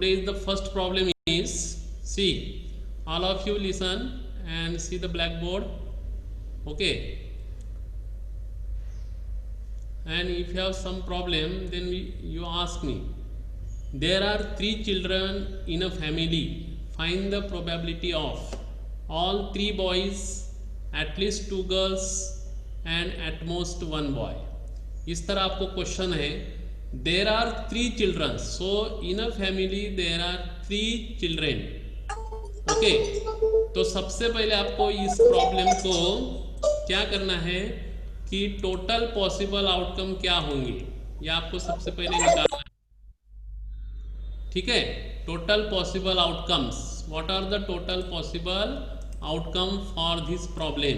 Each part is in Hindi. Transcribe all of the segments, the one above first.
Today is the first problem is, see, all of you listen and see the blackboard, okay? And if you have some problem, then you ask me. There are 3 children in a family. Find the probability of all 3 boys, at least 2 girls and at most 1 boy. इस तरह आपको क्वेश्चन है. There are 3 children. So in a family there are 3 children. Okay, तो सबसे पहले आपको इस प्रॉब्लम को क्या करना है कि टोटल पॉसिबल आउटकम क्या होंगे, यह आपको सबसे पहले निकालना है. ठीक है, total possible outcomes. What are the total possible outcome for this problem.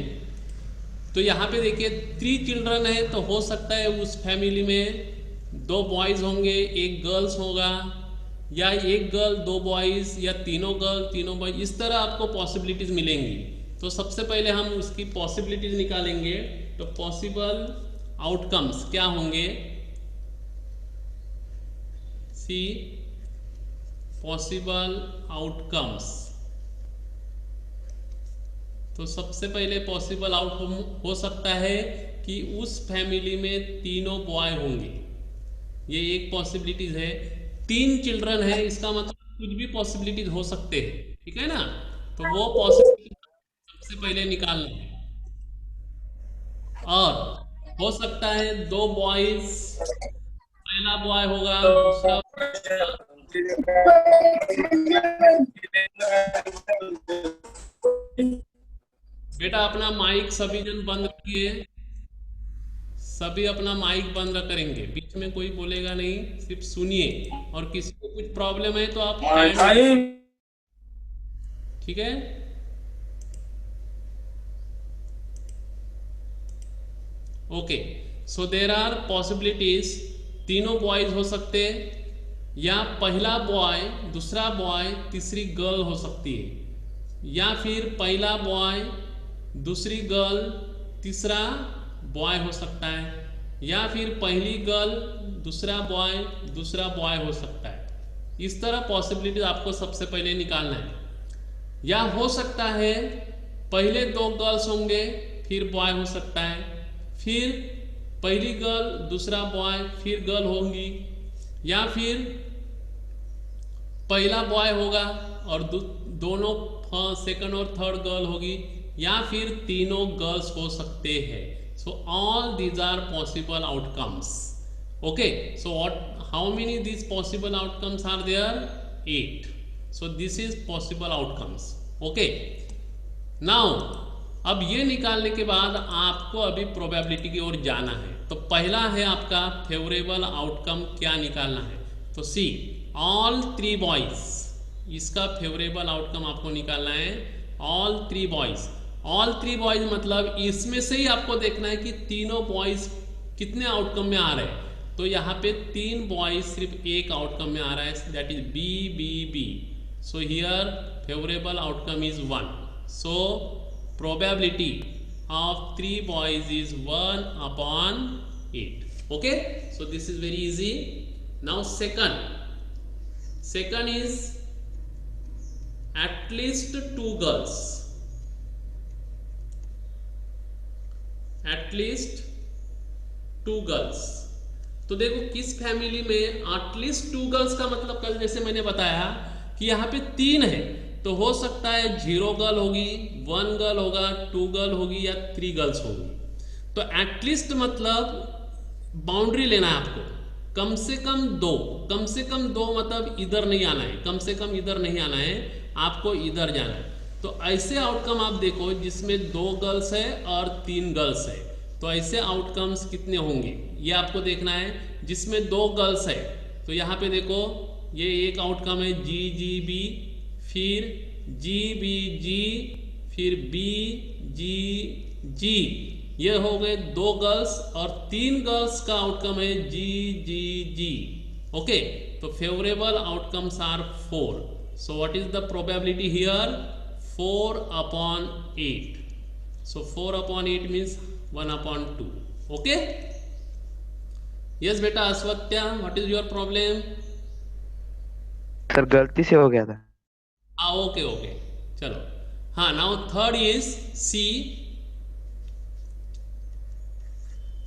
तो यहाँ पे देखिए 3 चिल्ड्रन है, तो हो सकता है उस फैमिली में 2 बॉयज़ होंगे, 1 गर्ल्स होगा, या 1 गर्ल 2 बॉयज़, या तीनों गर्ल तीनों बॉयज. इस तरह आपको पॉसिबिलिटीज़ मिलेंगी. तो सबसे पहले हम उसकी पॉसिबिलिटीज़ निकालेंगे. तो पॉसिबल आउटकम्स क्या होंगे, सी पॉसिबल आउटकम्स. तो सबसे पहले पॉसिबल आउटकम हो सकता है कि उस फैमिली में तीनों बॉय होंगे. ये एक पॉसिबिलिटीज है. 3 चिल्ड्रन है, इसका मतलब कुछ भी पॉसिबिलिटीज हो सकते हैं. ठीक है ना, तो वो पॉसिबिलिटी सबसे पहले निकालना है. और हो सकता है 2 बॉयज, पहला बॉय होगा, दूसरा. बेटा अपना माइक सभी जन बंद रखिए, सभी अपना माइक बंद करेंगे, बीच में कोई बोलेगा नहीं, सिर्फ सुनिए. और किसी को कुछ प्रॉब्लम है तो आप हैंड, ठीक है. Okay, so there are possibilities. तीनों बॉयज हो सकते हैं, या पहला बॉय दूसरा बॉय तीसरी गर्ल हो सकती है, या फिर पहला बॉय दूसरी गर्ल तीसरा बॉय हो सकता है, या फिर पहली गर्ल दूसरा बॉय हो सकता है. इस तरह पॉसिबिलिटीज आपको सबसे पहले निकालना है. या हो सकता है पहले 2 गर्ल्स होंगे, फिर बॉय हो सकता है, फिर पहली गर्ल दूसरा बॉय फिर गर्ल होंगी, या फिर पहला बॉय होगा और दोनों सेकंड और थर्ड गर्ल होगी, या फिर तीनों गर्ल्स हो सकते हैं. So all these are possible outcomes. Okay, so how many these possible outcomes are there? 8. So this is possible outcomes. Okay, now अब ये निकालने के बाद आपको अभी प्रोबेबिलिटी की ओर जाना है. तो पहला है आपका फेवरेबल आउटकम क्या निकालना है. तो सी ऑल 3 बॉयज, इसका फेवरेबल आउटकम आपको निकालना है. ऑल 3 बॉयज, ऑल 3 बॉयज मतलब इसमें से ही आपको देखना है कि तीनों बॉयज कितने आउटकम में आ रहे हैं. तो यहाँ पे 3 बॉयज सिर्फ एक आउटकम में आ रहा है, that is B B B. So here favourable outcome is 1. So probability of 3 boys is 1/8. Okay, so this is very easy. Now second is at least 2 girls, at least 2 girls. तो देखो किस फैमिली में एटलीस्ट 2 गर्ल्स का मतलब कल जैसे मैंने बताया कि यहाँ पे 3 है, तो हो सकता है 0 गर्ल होगी, 1 गर्ल होगा, 2 गर्ल होगी, या 3 गर्ल्स होगी. तो एटलीस्ट मतलब बाउंड्री लेना है आपको, कम से कम 2, कम से कम 2 मतलब इधर नहीं आना है, कम से कम इधर नहीं आना है, आपको इधर जाना है. तो ऐसे आउटकम आप देखो जिसमें 2 गर्ल्स है और 3 गर्ल्स है. तो ऐसे आउटकम्स कितने होंगे ये आपको देखना है. जिसमें 2 गर्ल्स है तो यहाँ पे देखो ये एक आउटकम है जी जी बी, फिर जी बी जी, फिर बी जी जी. ये हो गए 2 गर्ल्स, और 3 गर्ल्स का आउटकम है जी जी जी. ओके, तो favourable outcomes are 4. So what is the probability here? 4/8. So 4/8 means 1/2. Okay, yes बेटा. Aswathya, what is your problem? Sir गलती से हो गया था। हाँ ओके ओके, चलो। हाँ, now third is C.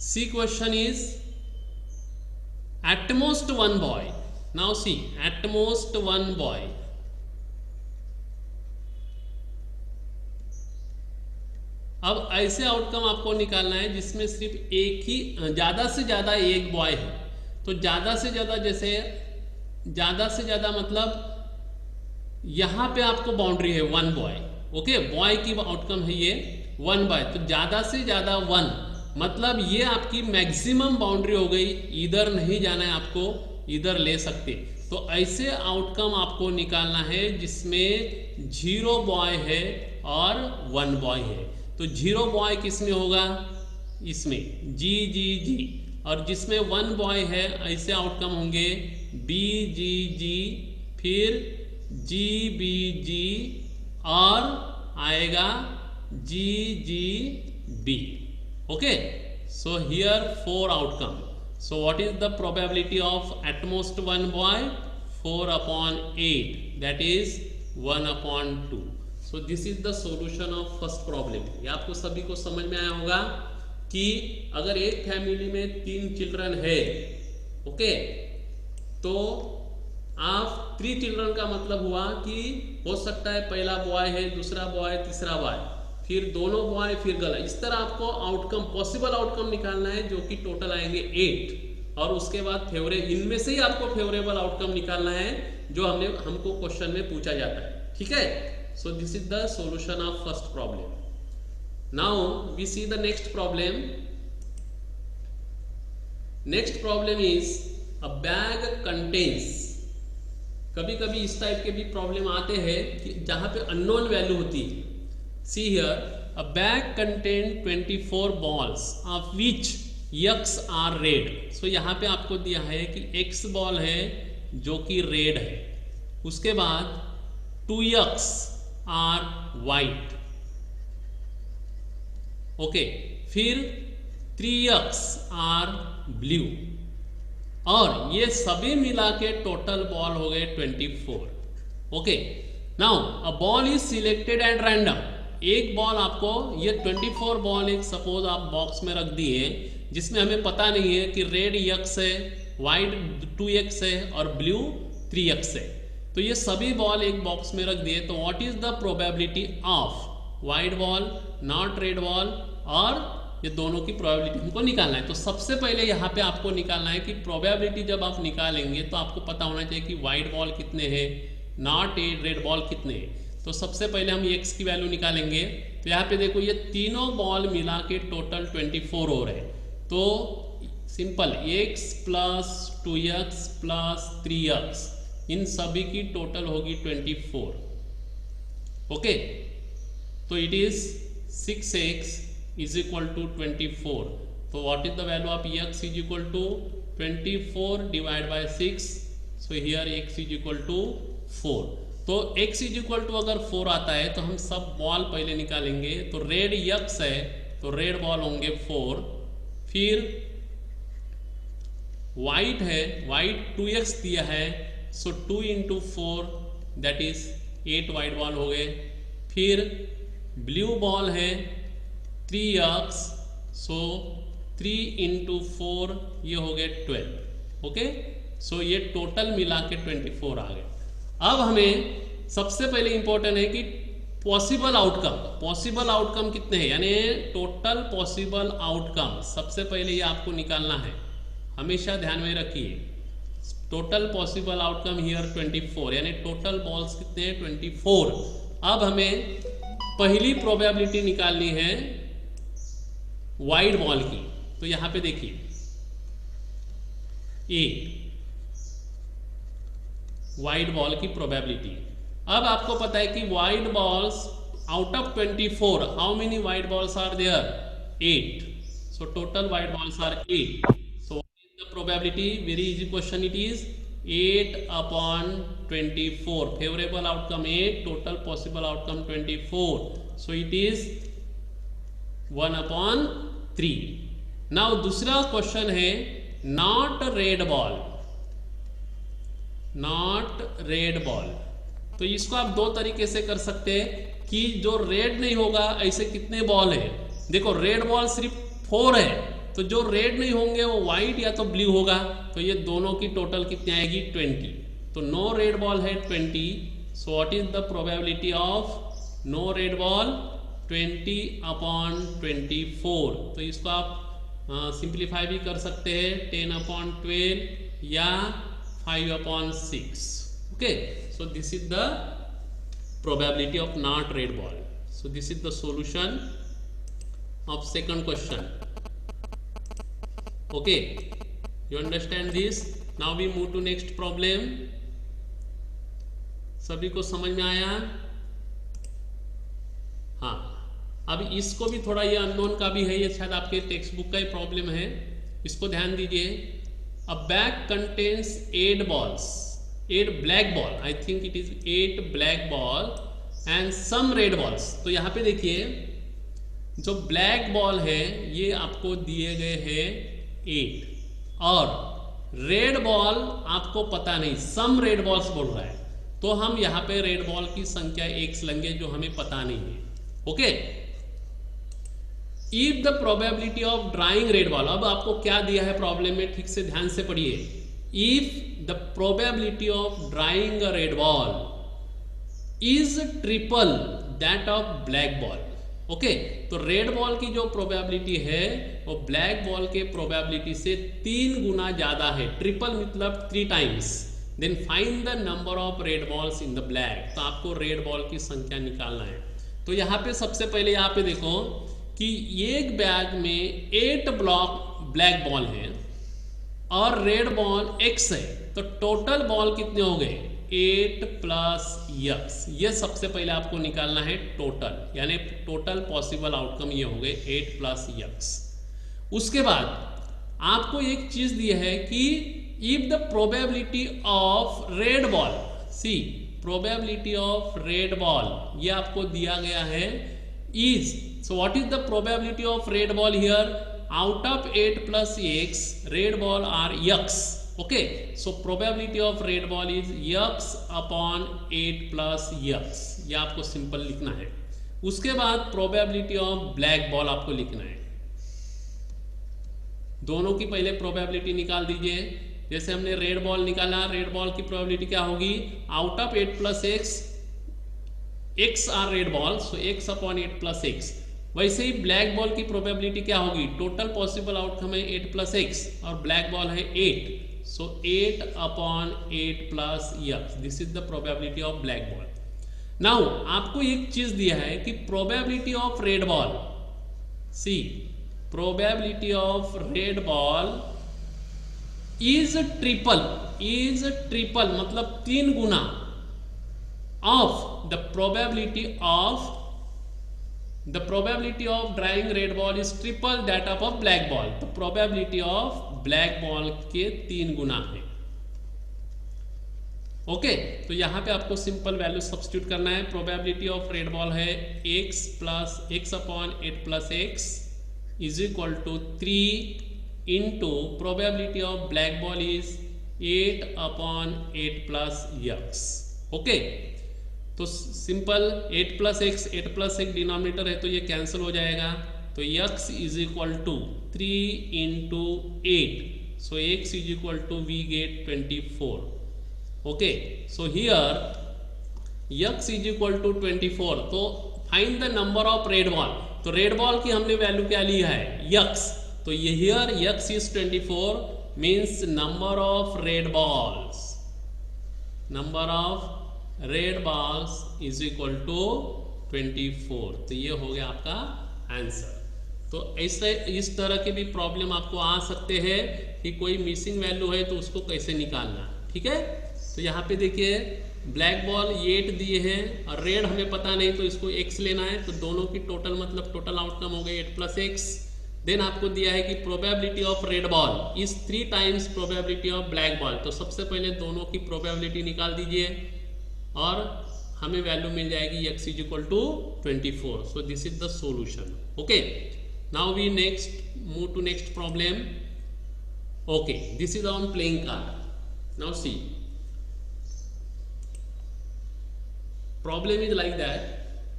C question is at most one boy. Now see, at most one boy. अब ऐसे आउटकम आपको निकालना है जिसमें सिर्फ एक ही, ज़्यादा से ज़्यादा एक बॉय है। तो ज़्यादा से ज़्यादा, जैसे ज़्यादा से ज़्यादा मतलब यहाँ पे आपको बाउंड्री है वन बॉय। ओके, बॉय की आउटकम है ये वन बॉय, तो ज़्यादा से ज़्यादा वन, मतलब ये आपकी मैक्सिमम बाउंड्री हो गई। इधर नहीं जाना है आपको, इधर ले सकते। तो ऐसे आउटकम आपको निकालना है जिसमें जीरो बॉय है और वन बॉय है। तो जीरो बॉय किस में होगा, इसमें जी जी जी, और जिसमें वन बॉय है ऐसे आउटकम होंगे बी जी जी, फिर जी बी जी, और आएगा G G B. Okay, so here four outcome. So what is the probability of at most one boy? 4 upon 8, that is 1 upon 2. So this is the solution of first problem. ये आपको सभी को समझ में आया होगा कि अगर एक फैमिली में 3 चिल्ड्रन है, ओके, तो आप 3 चिल्ड्रन का मतलब हुआ कि हो सकता है पहला बॉय है, दूसरा बॉय, तीसरा बॉय, फिर दोनों बॉय, फिर गर्ल। इस तरह आपको आउटकम, पॉसिबल आउटकम निकालना है जो कि टोटल आएंगे 8, और उसके बाद इनमें से ही आपको फेवरेबल आउटकम निकालना है जो हमको क्वेश्चन में पूछा जाता है। ठीक है, so this is the solution of first problem. Now we see the next problem. Next problem is a bag contains. कभी कभी इस टाइप के भी प्रॉब्लम आते हैं कि जहां पे अननोन वैल्यू होती है। See here, a bag contain 24 balls of which x are red. So यहाँ पे आपको दिया है कि x बॉल है जो कि रेड है, उसके बाद 2x are white, ओके, फिर 3x are blue, और ये सभी मिला के टोटल बॉल हो गए 24। Okay, now a ball is selected at random. एक बॉल आपको, ये 24 बॉल एक सपोज आप बॉक्स में रख दिए जिसमें हमें पता नहीं है कि रेड x है, वाइट 2x है और ब्लू 3x है। तो ये सभी बॉल एक बॉक्स में रख दिए, तो what is the probability of white ball, not red ball, और ये दोनों की प्रोबेबिलिटी हमको निकालना है। तो सबसे पहले यहाँ पे आपको निकालना है कि प्रोबेबिलिटी जब आप निकालेंगे तो आपको पता होना चाहिए कि वाइट बॉल कितने हैं, नॉट रेड बॉल कितने हैं। तो सबसे पहले हम x की वैल्यू निकालेंगे। तो यहाँ पे देखो ये तीनों बॉल मिला के टोटल 24 हो रहे हैं। तो simple x plus 2x plus 3x, इन सभी की टोटल होगी 24। ओके, तो it is 6x is equal to 24। तो what is the value of x is equal to 24 divide by 6। So here x is equal to 4। तो x इज इक्वल टू अगर 4 आता है तो हम सब बॉल पहले निकालेंगे। तो रेड x है तो रेड बॉल होंगे 4, फिर वाइट है, वाइट 2x दिया है, सो 2 into 4 that is 8 white ball हो गए। फिर ब्लू बॉल है 3x, सो 3 इंटू 4 ये हो गए 12। ओके, सो ये टोटल मिला के 24 आ गए। अब हमें सबसे पहले इंपॉर्टेंट है कि पॉसिबल आउटकम, पॉसिबल आउटकम कितने हैं, यानी टोटल पॉसिबल आउटकम सबसे पहले ये आपको निकालना है। हमेशा ध्यान में रखिए, टोटल पॉसिबल आउटकम हियर 24, यानी टोटल बॉल्स कितने हैं 24। अब हमें पहली प्रोबेबिलिटी निकालनी है वाइट बॉल की। तो यहां पे देखिए ए वाइट बॉल की प्रोबेबिलिटी। अब आपको पता है कि white balls out of 24 how many white balls are there, 8। So total white balls are 8। So what is the probability, very easy question, it is 8 upon 24। Favourable outcome 8, total possible outcome 24, so it is 1 upon 3। Now दूसरा क्वेश्चन है not red ball. Not red ball. तो इसको आप दो तरीके से कर सकते हैं कि जो रेड नहीं होगा ऐसे कितने बॉल है। देखो रेड बॉल सिर्फ 4 है, तो जो रेड नहीं होंगे वो व्हाइट या तो ब्लू होगा, तो ये दोनों की टोटल कितनी आएगी 20। तो नो रेड बॉल है 20। So what is the probability of no red ball? 20/24। तो इसको आप सिंप्लीफाई भी कर सकते हैं 10/12 या 5/6। Okay, so this is the probability of not red ball. So this is the solution of second question. Okay, you understand this? Now we move to next problem. सभी को समझ में आया? हाँ, अब इसको भी थोड़ा ये अननोन का भी है, ये शायद आपके टेक्स्ट बुक का ही प्रॉब्लम है, इसको ध्यान दीजिए। अ bag contains 8 balls, 8 black ball, I think it is 8 black ball and some red balls। तो यहाँ पे देखिए जो ब्लैक बॉल है ये आपको दिए गए हैं 8 और रेड बॉल आपको पता नहीं, सम रेड बॉल्स बोल रहा है, तो हम यहाँ पे रेड बॉल की संख्या x लेंगे जो हमें पता नहीं है। Okay, if the probability of drawing red ball, अब आपको क्या दिया है प्रॉब्लम में, ठीक से ध्यान से पढ़िए। If the probability of drawing a red ball is triple that of black ball। Okay, तो रेड बॉल की जो प्रोबेबिलिटी है वो ब्लैक बॉल के प्रोबेबिलिटी से 3 गुना ज्यादा है। ट्रिपल मतलब 3 times. Then find the number of red balls in the black. तो आपको रेड बॉल की संख्या निकालना है। तो यहाँ पे सबसे पहले यहाँ पे देखो कि एक बैग में 8 ब्लैक बॉल है और रेड बॉल x है, तो टोटल बॉल कितने हो गए 8 + x। ये सबसे पहले आपको निकालना है टोटल, यानी टोटल पॉसिबल आउटकम ये हो गए 8 + x। उसके बाद आपको एक चीज दी है कि if the probability of red ball, see probability of red ball ये आपको दिया गया है is, so what is the probability of red ball here? out of 8 + x red ball are x। okay, so probability of red ball is x/8 + x। ये आपको सिंपल लिखना है। उसके बाद probability of black ball आपको लिखना है। दोनों की पहले probability निकाल दीजिए। जैसे हमने रेड बॉल निकाला, रेड बॉल की probability क्या होगी? out of 8 + x, x are red ball, so x/8 + x। वैसे ही ब्लैक बॉल की प्रोबेबिलिटी क्या होगी? टोटल पॉसिबल आउटकम है 8 + x और ब्लैक बॉल है 8, so 8/8 + x। This is the probability of black ball. Now आपको एक चीज दिया है कि probability of red ball, see probability of red ball is triple मतलब 3 गुना of the probability of the probability of drawing red ball is triple that of a black ball। तो probability of black ball के 3 गुना है। ओके, तो यहां पे आपको सिंपल वैल्यू सब्स्टिट्यूट करना है। प्रोबेबिलिटी ऑफ रेड बॉल है x/8 + x is equal to 3 into probability of black ball is 8/8 + x। Okay, तो सिंपल 8 + x, 8 + x डिनोमिनेटर है तो ये कैंसिल हो जाएगा, तो x is equal to 3 into 8, so x is equal to we get 24। Okay, so here x is equal to 24। तो find the number of red ball. तो रेड बॉल की हमने वैल्यू क्या ली है? x। तो ये here x is 24 means number of red balls, number of red balls is equal to 24। तो ये हो गया आपका आंसर। तो ऐसे इस तरह के भी प्रॉब्लम आपको आ सकते हैं कि कोई मिसिंग वैल्यू है तो उसको कैसे निकालना। ठीक है, तो यहाँ पे देखिए ब्लैक बॉल 8 दिए हैं और रेड हमें पता नहीं, तो इसको x लेना है, तो दोनों की टोटल मतलब टोटल आउटकम हो गए 8 + x। देन आपको दिया है कि probability of red ball is 3 times probability of black ball. तो सबसे पहले दोनों की प्रोबेबिलिटी निकाल दीजिए और हमें वैल्यू मिल जाएगी x is equal to 24। So this is the solution. Okay, now we move to next problem. Okay, this is on playing card. Now see problem is like that.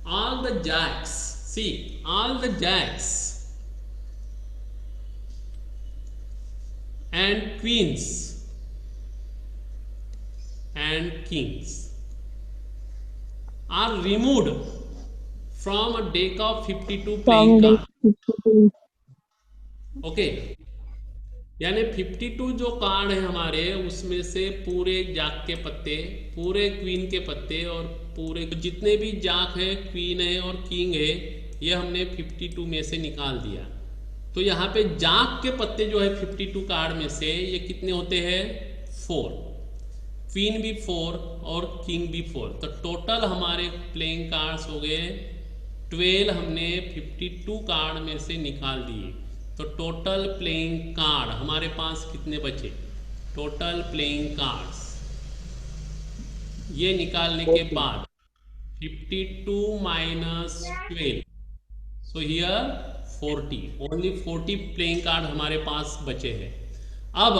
All the jacks, see, all the jacks and queens and kings are removed from a deck of 52 playing from cards. deck 52. Okay, यानी 52 जो कार्ड है हमारे, उसमें से पूरे जाक के पत्ते, पूरे क्वीन के पत्ते और पूरे जितने भी जाक है, क्वीन है और किंग है, ये हमने 52 में से निकाल दिया। तो यहाँ पे जाक के पत्ते जो है 52 कार्ड में से ये कितने होते हैं? 4, क्वीन भी 4 और किंग भी 4। तो टोटल हमारे प्लेइंग कार्ड्स हो गए 12, हमने 52 कार्ड में से निकाल दिए। तो टोटल प्लेइंग कार्ड हमारे पास कितने बचे? टोटल प्लेइंग कार्ड्स ये निकालने के बाद 52 minus 12, so here 40, only 40 playing card हमारे पास बचे हैं। अब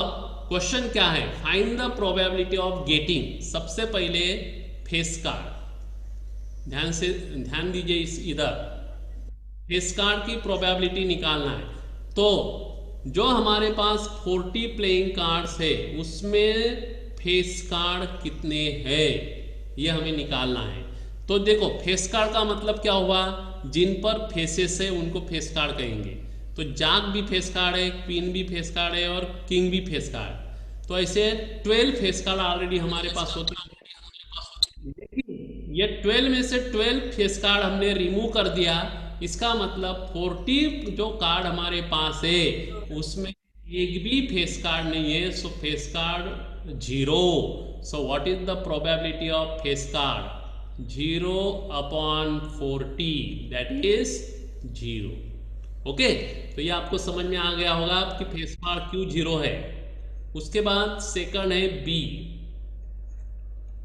क्वेश्चन क्या है? Find the probability of getting. सबसे पहले फेस कार्ड, ध्यान दीजिए इधर फेस कार्ड की प्रोबेबिलिटी निकालना है। तो जो हमारे पास 40 प्लेइंग कार्ड्स है उसमें फेस कार्ड कितने हैं ये हमें निकालना है। तो देखो फेस कार्ड का मतलब क्या हुआ? जिन पर फेसेस है उनको फेस कार्ड कहेंगे। तो जाक भी फेस कार्ड है, क्वीन भी फेस कार्ड है और किंग भी फेस कार्ड। तो ऐसे 12 फेस कार्ड ऑलरेडी हमारे पास होते हैं। ये 12 में से 12 फेस कार्ड हमने रिमूव कर दिया। इसका मतलब 40 जो कार्ड हमारे पास है उसमें एक भी फेस कार्ड नहीं है, सो face card 0। So what is the probability of face card? 0/40, that is 0। Okay, तो ये आपको समझ में आ गया होगा कि फेस कार्ड क्यों 0 है। उसके बाद सेकंड है बी,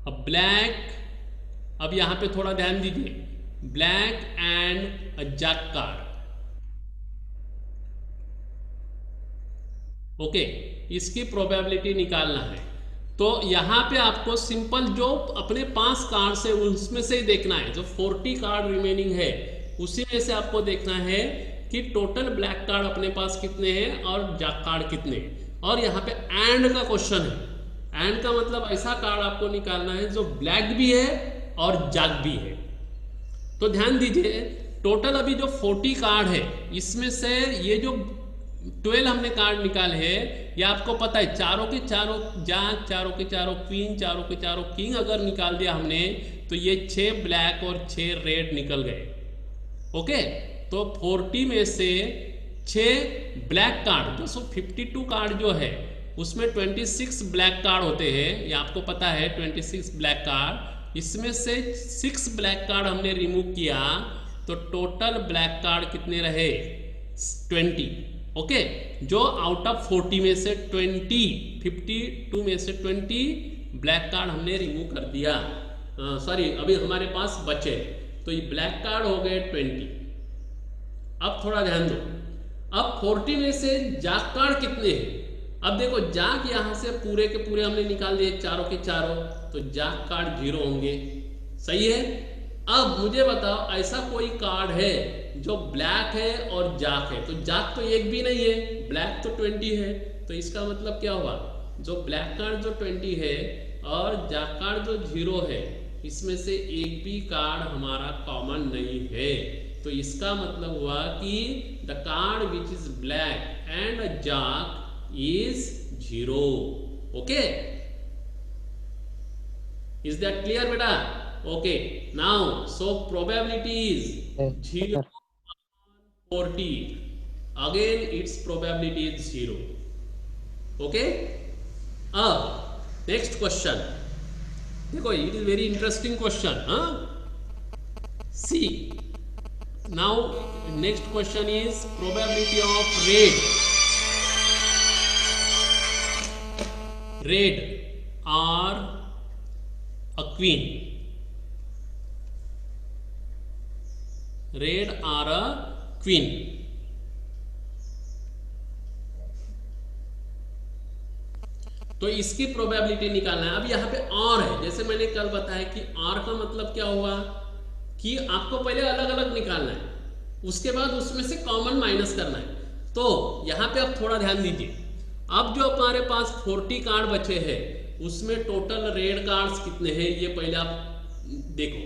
अब ब्लैक। अब यहां पे थोड़ा ध्यान दीजिए, black and a jack card. Okay, इसकी प्रोबेबिलिटी निकालना है। तो यहां पे आपको सिंपल जो अपने 5 कार्ड है उसमें से ही देखना है। जो 40 कार्ड रिमेनिंग है उसी में से आपको देखना है कि टोटल ब्लैक कार्ड अपने पास कितने हैं और जैक कार्ड कितने हैं। और यहाँ पे एंड का क्वेश्चन है। एंड का मतलब ऐसा कार्ड आपको निकालना है जो ब्लैक भी है और जैक भी है। तो ध्यान दीजिए, टोटल अभी जो 40 कार्ड है इसमें से ये जो 12 हमने कार्ड निकाले हैं, ये आपको पता है चारों के चारों जाक, चारों के चारों क्वीन, चारों के चारों किंग अगर निकाल दिया हमने तो ये 6 ब्लैक और 6 रेड निकल गए। ओके, तो 40 में से 6 ब्लैक कार्ड, जो 52 कार्ड जो है उसमें 26 ब्लैक कार्ड होते हैं, ये आपको पता है 26 ब्लैक कार्ड। इसमें से 6 ब्लैक कार्ड हमने रिमूव किया तो टोटल ब्लैक कार्ड कितने रहे? 20। ओके, जो आउट ऑफ 40 में से 52 में से 20 ब्लैक कार्ड हमने रिमूव कर दिया। सॉरी, अभी हमारे पास बचे, तो ये ब्लैक कार्ड हो गए 20। अब थोड़ा ध्यान दो, अब 40 में से जाक कार्ड कितने हैं? अब देखो जाक यहां से पूरे के पूरे हमने निकाल दिए चारों के चारों, तो जाक कार्ड 0 होंगे। सही है। अब मुझे बताओ ऐसा कोई कार्ड है जो ब्लैक है और जाक है? तो जाक तो एक भी नहीं है, ब्लैक तो 20 है। तो इसका मतलब क्या हुआ? जो ब्लैक कार्ड जो 20 है और जाक कार्ड जो 0 है, इसमें से एक भी कार्ड हमारा कॉमन नहीं है। तो इसका मतलब हुआ कि the card which is black and अ जाक is 0. Okay, is that clear beta? Okay, now so probability is 0 40, again its probability is 0. Okay, next question देखो, it is very interesting question, huh? See, now next question is probability of red or a queen. Red or a queen. तो इसकी प्रोबेबिलिटी निकालना है। अब यहाँ पे और है, जैसे मैंने कल बताया कि और का मतलब क्या हुआ कि आपको पहले अलग अलग निकालना है, उसके बाद उसमें से कॉमन माइनस करना है। तो यहाँ पे आप थोड़ा ध्यान दीजिए, अब जो हमारे पास 40 कार्ड बचे हैं उसमें टोटल रेड कार्ड्स कितने हैं ये पहले आप देखो।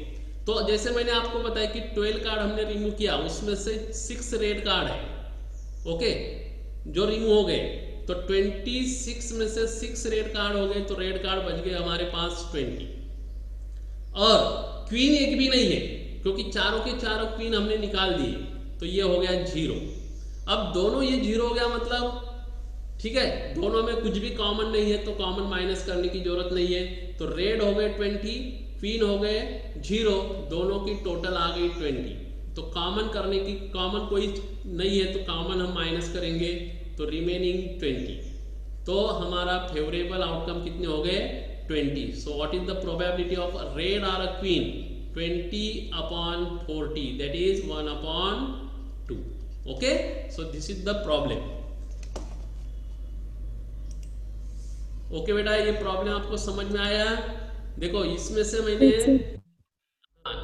तो जैसे मैंने आपको बताया कि 12 कार्ड हमने रिमूव किया, उसमें से 6 रेड कार्ड है, ओके, जो रिमूव हो गए। तो 26 में से 6 रेड कार्ड हो गए, तो रेड कार्ड बच गए हमारे पास 20। और क्वीन एक भी नहीं है क्योंकि चारों के चारों क्वीन हमने निकाल दिए, तो ये हो गया 0। अब दोनों ये 0 हो गया, मतलब ठीक है, दोनों में कुछ भी कॉमन नहीं है तो कॉमन माइनस करने की जरूरत नहीं है। तो रेड हो गए 20, क्वीन हो गए 0, दोनों की टोटल आ गई 20। तो कॉमन करने की, कॉमन कोई नहीं है तो कॉमन हम माइनस करेंगे, तो रिमेनिंग 20। तो हमारा फेवरेबल आउटकम कितने हो गए 20। So what is the probability of red और a queen? 20/40, that is 1/2। Okay, so this is the problem. Okay बेटा, ये प्रॉब्लम आपको समझ में आया? देखो इसमें से मैंने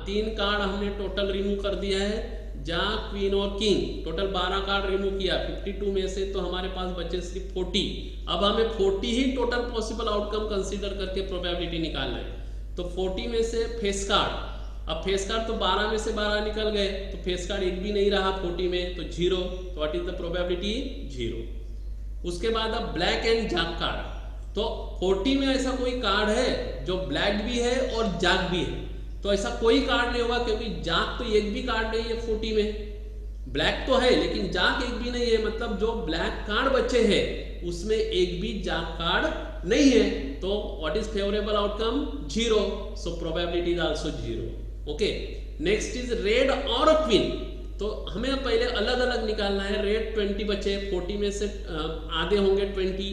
3 कार्ड हमने टोटल रिमूव कर दिया है, जहाँ क्वीन और किंग, टोटल 12 कार्ड रिमूव किया 52 में से, तो हमारे पास बचे सिर्फ 40। अब हमें 40 ही टोटल पॉसिबल आउटकम कंसीडर करके प्रोबेबिलिटी निकालना है। तो 40 में से फेस कार्ड, अब फेस कार्ड तो 12 में से 12 निकल गए, तो फेस कार्ड एक भी नहीं रहा 40 में, तो 0। तो व्हाट इज द प्रोबेबिलिटी? 0। उसके बाद अब ब्लैक एंड जैक कार्ड, तो 40 में ऐसा कोई कार्ड है जो ब्लैक भी है और जैक भी है? तो ऐसा कोई कार्ड नहीं होगा क्योंकि जैक तो एक भी कार्ड नहीं है 40 में। ब्लैक तो है लेकिन जैक एक भी नहीं है, मतलब जो ब्लैक कार्ड बचे हैं उसमें एक भी जैक कार्ड नहीं है। तो what is favourable outcome? 0। So probability is also 0। Okay, next is red और क्वीन। तो हमें पहले अलग अलग निकालना है। रेड 20 बचे, 40 में से आधे होंगे 20।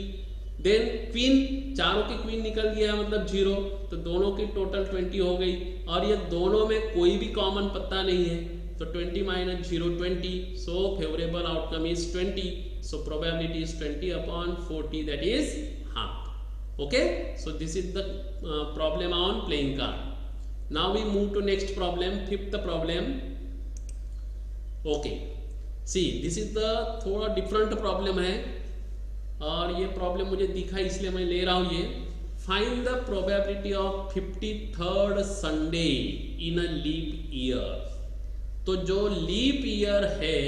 देन क्वीन, चारों की क्वीन निकल गया मतलब 0, तो दोनों की टोटल 20 हो गई। और ये दोनों में कोई भी कॉमन पत्ता नहीं है, तो 20 - 0 20। So favourable outcome is 20। So probability is 20/40, that is half. Okay, so this is the problem on playing card. Now we move to next problem, 5th problem. Okay, see this is the थोड़ा डिफरेंट प्रॉब्लम है, और ये प्रॉब्लम मुझे दिखा इसलिए मैं ले रहा हूं ये। Find the probability of 53rd Sunday in a leap year. तो जो लीप ईयर है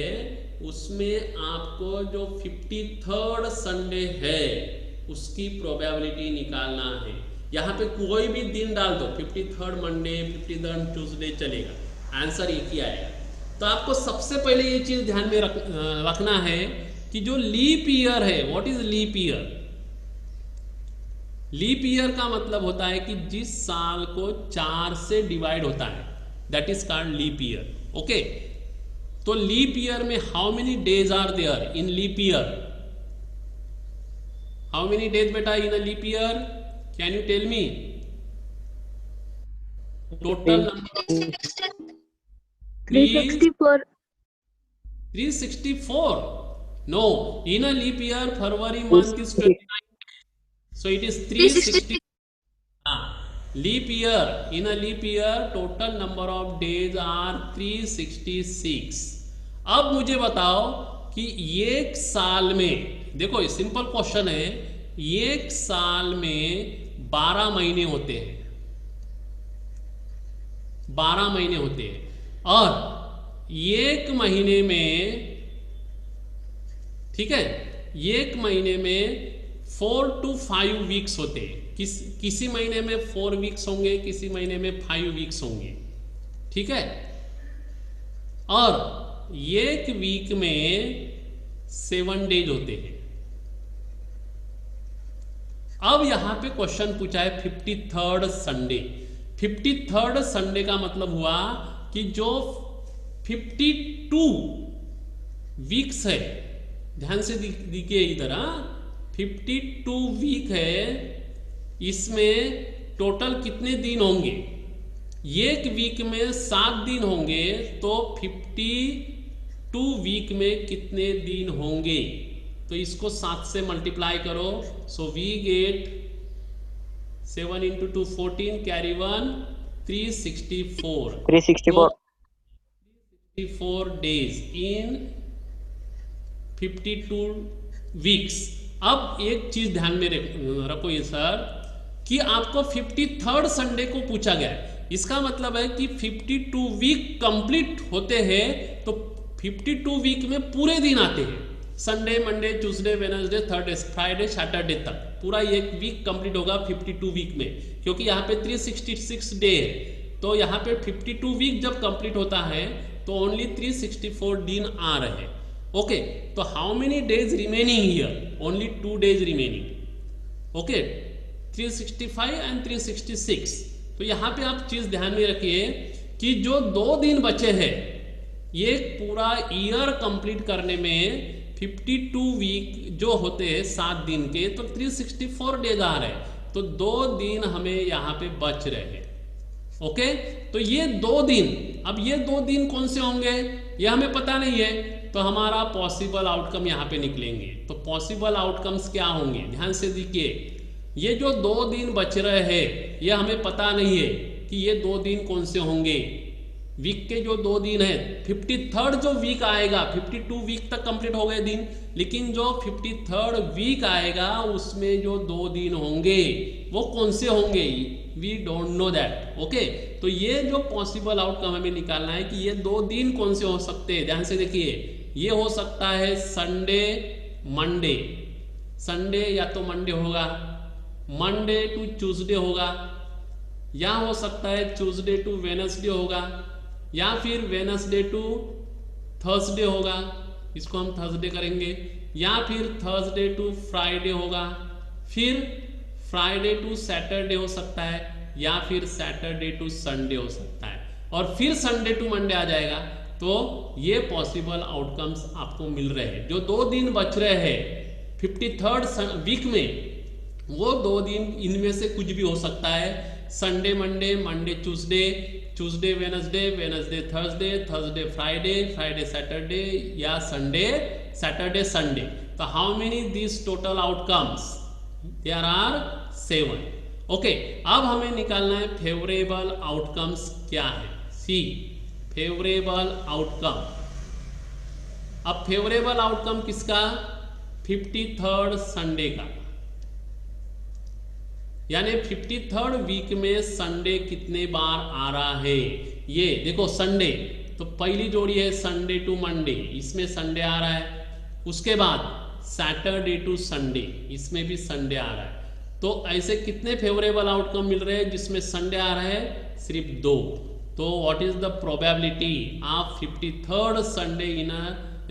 उसमें आपको जो 53rd संडे है उसकी प्रोबेबिलिटी निकालना है। यहाँ पे कोई भी दिन डाल दो, 53rd मंडे, 53rd ट्यूसडे, चलेगा, आंसर एक ही आएगा। तो आपको सबसे पहले ये चीज ध्यान में रखना है कि जो लीप ईयर है, what is leap year? Leap year का मतलब होता है कि जिस साल को 4 से डिवाइड होता है, that is called leap year. Okay, तो लीप ईयर में how many days are there in leap year? How many days बेटा in a leap year? Can you tell me? Total number 364. 364. No, in a leap year, February month is 29. So it is 360. Leap year. In a leap year, total number of days are 366. अब मुझे बताओ कि एक साल में, देखो सिंपल क्वेश्चन है, एक साल में 12 महीने होते हैं, 12 महीने होते हैं, और एक महीने में, ठीक है, एक महीने में 4 to 5 वीक्स होते हैं। किसी महीने में 4 वीक्स होंगे, किसी महीने में 5 वीक्स होंगे, ठीक है। और एक वीक में 7 डेज होते हैं। अब यहां पे क्वेश्चन पूछा है 53rd संडे। 53rd संडे का मतलब हुआ कि जो 52 वीक्स है, ध्यान से देखिए इधर, 52 वीक है, इसमें टोटल कितने दिन होंगे? एक वीक में 7 दिन होंगे, तो 52 वीक में कितने दिन होंगे? तो इसको 7 से मल्टीप्लाई करो, so we get 7 into 2 14, carry 1 364. 364 54 days in 52 weeks. अब एक चीज ध्यान में रखो ये सर कि आपको 53rd संडे को पूछा गया है, इसका मतलब है कि 52 वीक कंप्लीट होते हैं तो 52 वीक में पूरे दिन आते हैं, Sunday Monday Tuesday Wednesday Thursday Friday Saturday तक पूरा एक वीक कंप्लीट होगा 52 वीक में, क्योंकि यहाँ पे 366 डे है। तो यहाँ पे 52 वीक जब कंप्लीट होता है तो ओनली 364 दिन आ रहे हैं। ओके, तो how many days remaining here? Only 2 days remaining. Okay, 365 and 366। तो यहाँ पे आप चीज ध्यान में रखिए कि जो 2 दिन बचे हैं ये पूरा ईयर कंप्लीट करने में 52 वीक जो होते हैं 7 दिन के, तो 364 डेज आ रहे हैं, तो 2 दिन हमें यहाँ पे बच रहे हैं। ओके, तो ये 2 दिन, अब ये 2 दिन कौन से होंगे ये हमें पता नहीं है, तो हमारा पॉसिबल आउटकम यहाँ पे निकलेंगे। तो पॉसिबल आउटकम्स क्या होंगे, ध्यान से देखिए, ये जो 2 दिन बच रहे हैं ये हमें पता नहीं है कि ये 2 दिन कौन से होंगे। वीक के जो 2 दिन है, 53rd जो वीक आएगा, 52 वीक तक कंप्लीट हो गए दिन, लेकिन जो 53rd वीक आएगा उसमें जो 2 दिन होंगे वो कौन से होंगे, we don't know that. Okay, तो ये जो पॉसिबल आउटकम हमें निकालना है कि ये 2 दिन कौन से हो सकते हैं। ध्यान से देखिए, ये हो सकता है संडे मंडे, संडे या तो मंडे होगा, मंडे टू ट्यूसडे होगा, या हो सकता है ट्यूसडे टू वेडनेसडे होगा, या फिर वेडनेसडे टू थर्सडे होगा, इसको हम थर्सडे करेंगे, या फिर थर्सडे टू फ्राइडे होगा, फिर फ्राइडे टू सैटरडे हो सकता है, या फिर सैटरडे टू संडे हो सकता है, और फिर संडे टू मंडे आ जाएगा। तो ये पॉसिबल आउटकम्स आपको मिल रहे हैं। जो 2 दिन बच रहे हैं 53rd वीक में, वो 2 दिन इनमें से कुछ भी हो सकता है, Sunday Monday, Monday Tuesday, Tuesday Wednesday, Wednesday Thursday, Thursday Friday, Friday Saturday, या संडे सैटरडे संडे। तो how many this total outcomes? There are 7। Okay, अब हमें निकालना है फेवरेबल आउटकम्स क्या है। See favourable outcome. अब फेवरेबल आउटकम किसका? 53rd संडे का, यानी 53rd वीक में संडे कितने बार आ रहा है। ये देखो संडे, तो पहली जोड़ी है संडे टू मंडे, इसमें संडे आ रहा है, उसके बाद सैटरडे टू संडे, इसमें भी संडे आ रहा है। तो ऐसे कितने फेवरेबल आउटकम मिल रहे हैं जिसमें संडे आ रहा है? सिर्फ 2। तो what is the probability of 53rd Sunday in a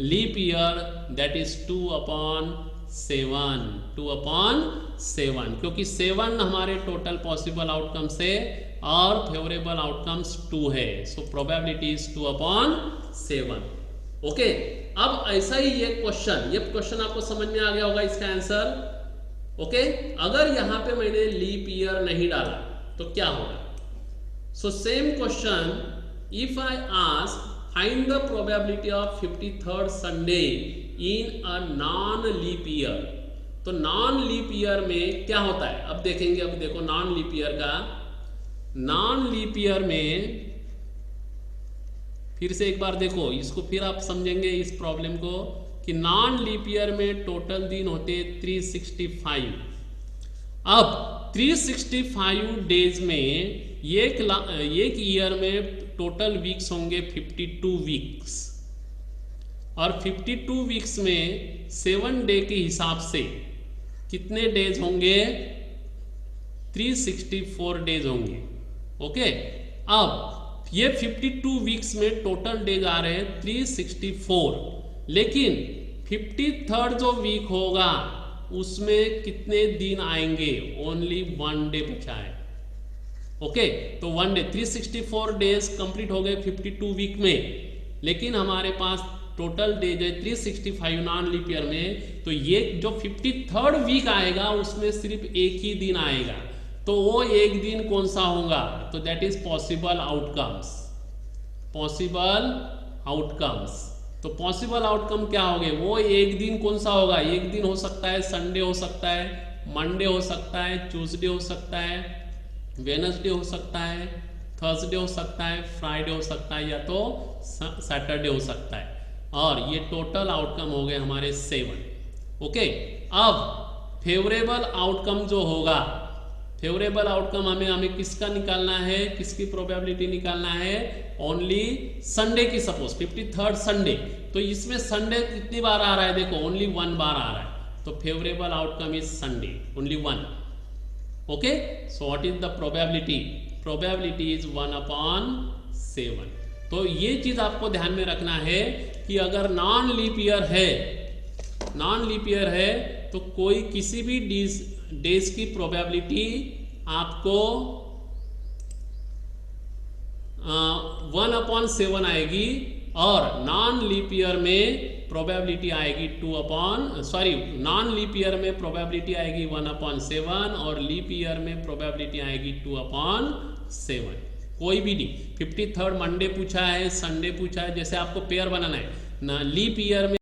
leap year? That is 2/7, 2/7, क्योंकि 7 हमारे टोटल पॉसिबल आउटकम्स है और फेवरेबल आउटकम्स 2 है, सो प्रोबेबिलिटी इज 2/7। ओके, अब ऐसा ही ये क्वेश्चन आपको समझ में आ गया होगा इसका आंसर। ओके, अगर यहां पे मैंने लीप ईयर नहीं डाला तो क्या होगा? So same question, if I ask find the probability of 53rd Sunday in a non leap year, तो नॉन लीप ईयर में क्या होता है अब देखेंगे। अब देखो नॉन लीप ईयर का, नॉन लीप ईयर में फिर से एक बार देखो इसको, फिर आप समझेंगे इस प्रॉब्लम को कि नॉन लीप ईयर में टोटल दिन होते 365। अब 365 डेज में एक ईयर में टोटल वीक्स होंगे 52 वीक्स, और 52 वीक्स में 7 डे के हिसाब से कितने डेज होंगे? 364 डेज होंगे। ओके, अब ये 52 वीक्स में टोटल डेज आ रहे हैं 364, लेकिन 53rd जो वीक होगा उसमें कितने दिन आएंगे? ओनली 1 डे बचा है। ओके, तो 1 डे, 364 डेज कंप्लीट हो गए 52 वीक में, लेकिन हमारे पास टोटल डेज है 365 नॉन लीप ईयर में। तो ये जो 53rd वीक आएगा उसमें सिर्फ एक ही दिन आएगा, तो वो एक दिन कौन सा होगा? तो that is possible outcomes, possible outcomes. तो पॉसिबल आउटकम क्या हो गए? वो एक दिन कौन सा होगा? एक दिन हो सकता है संडे, हो सकता है मंडे हो सकता है, ट्यूसडे हो सकता है, वेनसडे हो सकता है, थर्सडे हो सकता है, फ्राइडे हो सकता है, या तो सैटरडे हो सकता है। और ये टोटल आउटकम हो गए हमारे 7। ओके, अब फेवरेबल आउटकम जो होगा, फेवरेबल आउटकम हमें किसका निकालना है, किसकी प्रोबेबिलिटी निकालना है, ओनली संडे की। सपोज 53rd संडे, तो इसमें संडे कितनी बार आ रहा है, देखो ओनली 1 बार आ रहा है, तो favourable outcome is Sunday, only 1। Okay, so what is the probability? Probability is 1/7। तो ये चीज आपको ध्यान में रखना है कि अगर नॉन लीप ईयर है, तो कोई किसी भी डेज की प्रोबेबिलिटी आपको 1/7 आएगी, और नॉन लीप ईयर में प्रोबेबिलिटी आएगी नॉन लीप ईयर में प्रोबेबिलिटी आएगी 1/7, और लीप ईयर में प्रोबेबिलिटी आएगी 2/7। कोई भी नहीं, 53rd मंडे पूछा है, संडे पूछा है, जैसे आपको पेयर बनाना है ना, लीप ईयर में